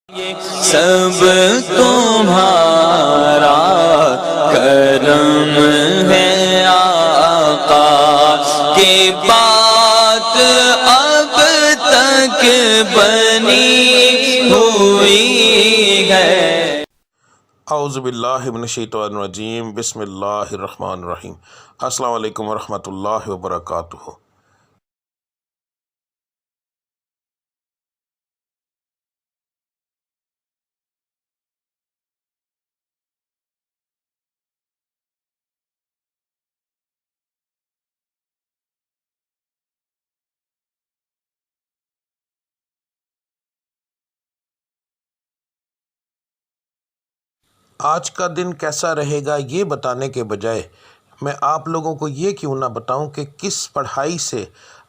سب تمہارا کرم ہے آقا کی بات اب تک بنی ہوئی ہے۔ اعوذ باللہ من الشیطان الرجیم، بسم اللہ الرحمن الرحیم۔ السلام علیکم ورحمۃ اللہ وبرکاتہ۔ آج کا دن کیسا رہے گا یہ بتانے کے بجائے میں آپ لوگوں کو یہ کیوں نہ بتاؤں کہ کس پڑھائی سے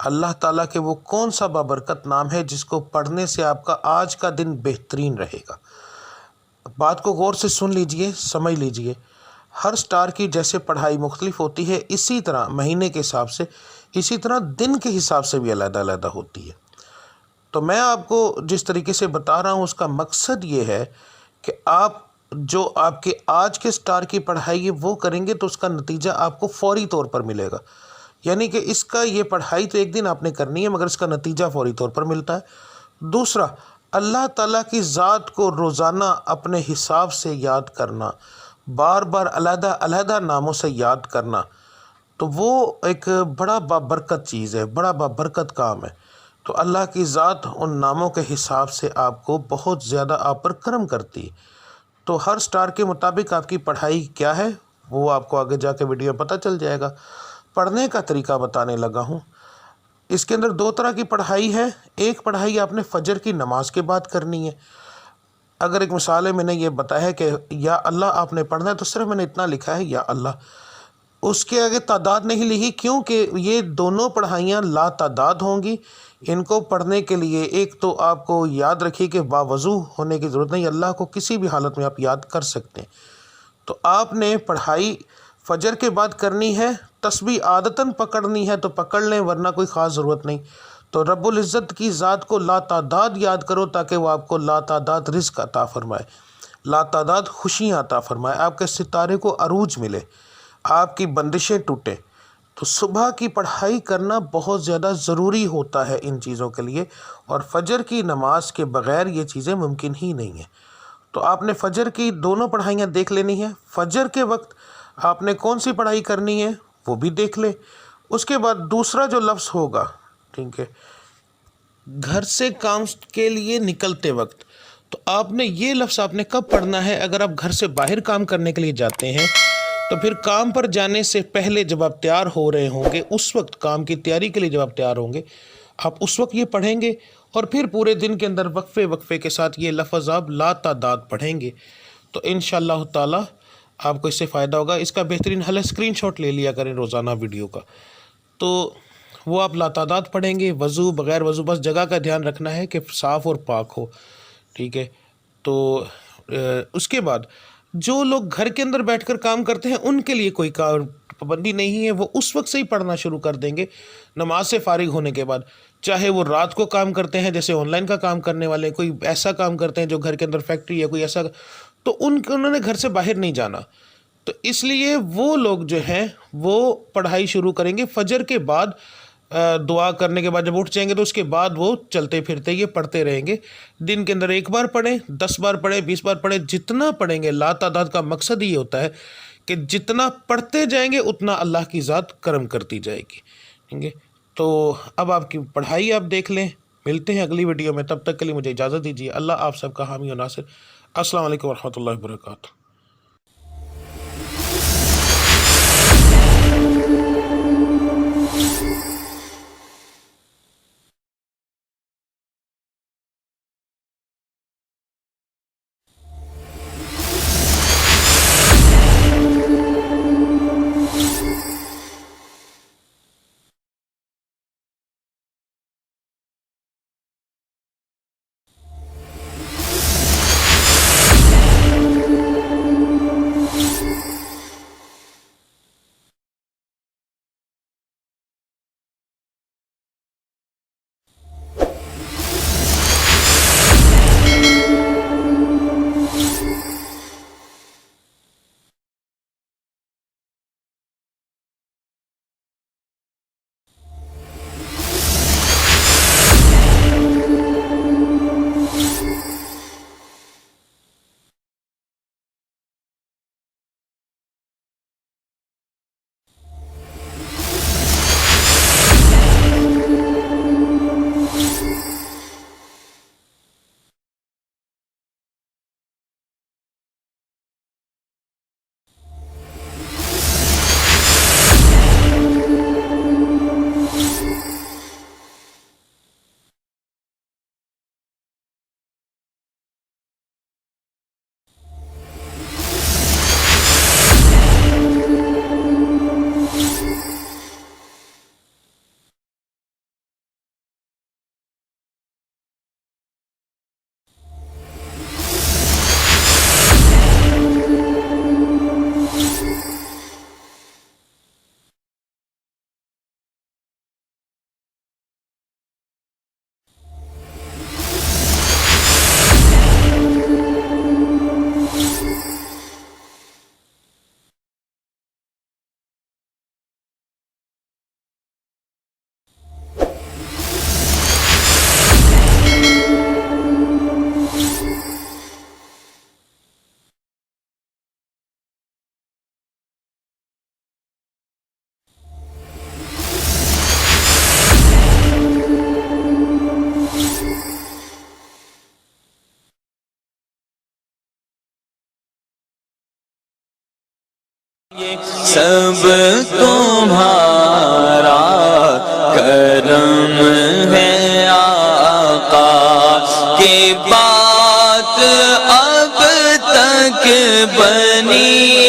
اللہ تعالیٰ کے وہ کون سا بابرکت نام ہے جس کو پڑھنے سے آپ کا آج کا دن بہترین رہے گا۔ بات کو غور سے سن لیجئے، سمجھ لیجئے۔ ہر سٹار کی جیسے پڑھائی مختلف ہوتی ہے، اسی طرح مہینے کے حساب سے، اسی طرح دن کے حساب سے بھی علیحدہ علیحدہ ہوتی ہے۔ تو میں آپ کو جس طریقے سے بتا رہا ہوں اس کا مقصد یہ ہے کہ آپ جو آپ کے آج کے سٹار کی پڑھائی ہے وہ کریں گے تو اس کا نتیجہ آپ کو فوری طور پر ملے گا۔ یعنی کہ اس کا یہ پڑھائی تو ایک دن آپ نے کرنی ہے مگر اس کا نتیجہ فوری طور پر ملتا ہے۔ دوسرا، اللہ تعالیٰ کی ذات کو روزانہ اپنے حساب سے یاد کرنا، بار بار علیحدہ علیحدہ ناموں سے یاد کرنا، تو وہ ایک بڑا بابرکت چیز ہے، بڑا بابرکت کام ہے۔ تو اللہ کی ذات ان ناموں کے حساب سے آپ کو بہت زیادہ آپ پر کرم کرتی ہے۔ تو ہر سٹار کے مطابق آپ کی پڑھائی کیا ہے وہ آپ کو آگے جا کے ویڈیو پتہ چل جائے گا۔ پڑھنے کا طریقہ بتانے لگا ہوں۔ اس کے اندر دو طرح کی پڑھائی ہے۔ ایک پڑھائی آپ نے فجر کی نماز کے بعد کرنی ہے۔ اگر ایک مثال ہے، میں نے یہ بتایا ہے کہ یا اللہ آپ نے پڑھنا ہے تو صرف میں نے اتنا لکھا ہے یا اللہ، اس کے آگے تعداد نہیں لکھی کیونکہ یہ دونوں پڑھائیاں لا تعداد ہوں گی۔ ان کو پڑھنے کے لیے ایک تو آپ کو یاد رکھیے کہ باوضو ہونے کی ضرورت نہیں، اللہ کو کسی بھی حالت میں آپ یاد کر سکتے ہیں۔ تو آپ نے پڑھائی فجر کے بعد کرنی ہے، تسبیح عادتاً پکڑنی ہے تو پکڑ لیں ورنہ کوئی خاص ضرورت نہیں۔ تو رب العزت کی ذات کو لا تعداد یاد کرو تاکہ وہ آپ کو لا تعداد رزق عطا فرمائے، لا تعداد خوشیاں عطا فرمائے، آپ کے ستارے کو عروج ملے، آپ کی بندشیں ٹوٹیں۔ تو صبح کی پڑھائی کرنا بہت زیادہ ضروری ہوتا ہے ان چیزوں کے لیے، اور فجر کی نماز کے بغیر یہ چیزیں ممکن ہی نہیں ہیں۔ تو آپ نے فجر کی دونوں پڑھائیاں دیکھ لینی ہیں۔ فجر کے وقت آپ نے کون سی پڑھائی کرنی ہے وہ بھی دیکھ لیں۔ اس کے بعد دوسرا جو لفظ ہوگا، ٹھیک ہے، گھر سے کام کے لیے نکلتے وقت، تو آپ نے یہ لفظ آپ نے کب پڑھنا ہے؟ اگر آپ گھر سے باہر کام کرنے کے لیے جاتے ہیں تو پھر کام پر جانے سے پہلے جب آپ تیار ہو رہے ہوں گے، اس وقت کام کی تیاری کے لیے جب آپ تیار ہوں گے، آپ اس وقت یہ پڑھیں گے، اور پھر پورے دن کے اندر وقفے وقفے کے ساتھ یہ لفظ آپ لا تعداد پڑھیں گے تو انشاءاللہ تعالی آپ کو اس سے فائدہ ہوگا۔ اس کا بہترین حل ہے اسکرین شاٹ لے لیا کریں روزانہ ویڈیو کا، تو وہ آپ لا تعداد پڑھیں گے، وضو بغیر وضو، بس جگہ کا دھیان رکھنا ہے کہ صاف اور پاک ہو، ٹھیک ہے۔ تو اس کے بعد جو لوگ گھر کے اندر بیٹھ کر کام کرتے ہیں ان کے لیے کوئی پابندی نہیں ہے، وہ اس وقت سے ہی پڑھنا شروع کر دیں گے نماز سے فارغ ہونے کے بعد، چاہے وہ رات کو کام کرتے ہیں جیسے آن لائن کا کام کرنے والے، کوئی ایسا کام کرتے ہیں جو گھر کے اندر فیکٹری ہے کوئی ایسا، تو انہوں نے گھر سے باہر نہیں جانا، تو اس لیے وہ لوگ جو ہیں وہ پڑھائی شروع کریں گے فجر کے بعد، دعا کرنے کے بعد جب اٹھ جائیں گے تو اس کے بعد وہ چلتے پھرتے یہ پڑھتے رہیں گے۔ دن کے اندر ایک بار پڑھیں، 10 بار پڑھیں، 20 بار پڑھیں، جتنا پڑھیں گے۔ لا تعداد کا مقصد یہ ہوتا ہے کہ جتنا پڑھتے جائیں گے اتنا اللہ کی ذات کرم کرتی جائے گی، ٹھیک ہے۔ تو اب آپ کی پڑھائی آپ دیکھ لیں۔ ملتے ہیں اگلی ویڈیو میں، تب تک کے لیے مجھے اجازت دیجیے۔ اللہ آپ سب کا حامی و ناصر۔ السلام علیکم ورحمۃ اللہ وبرکاتہ۔ سب تمہارا کرم ہے آقا کی بات اب تک بنی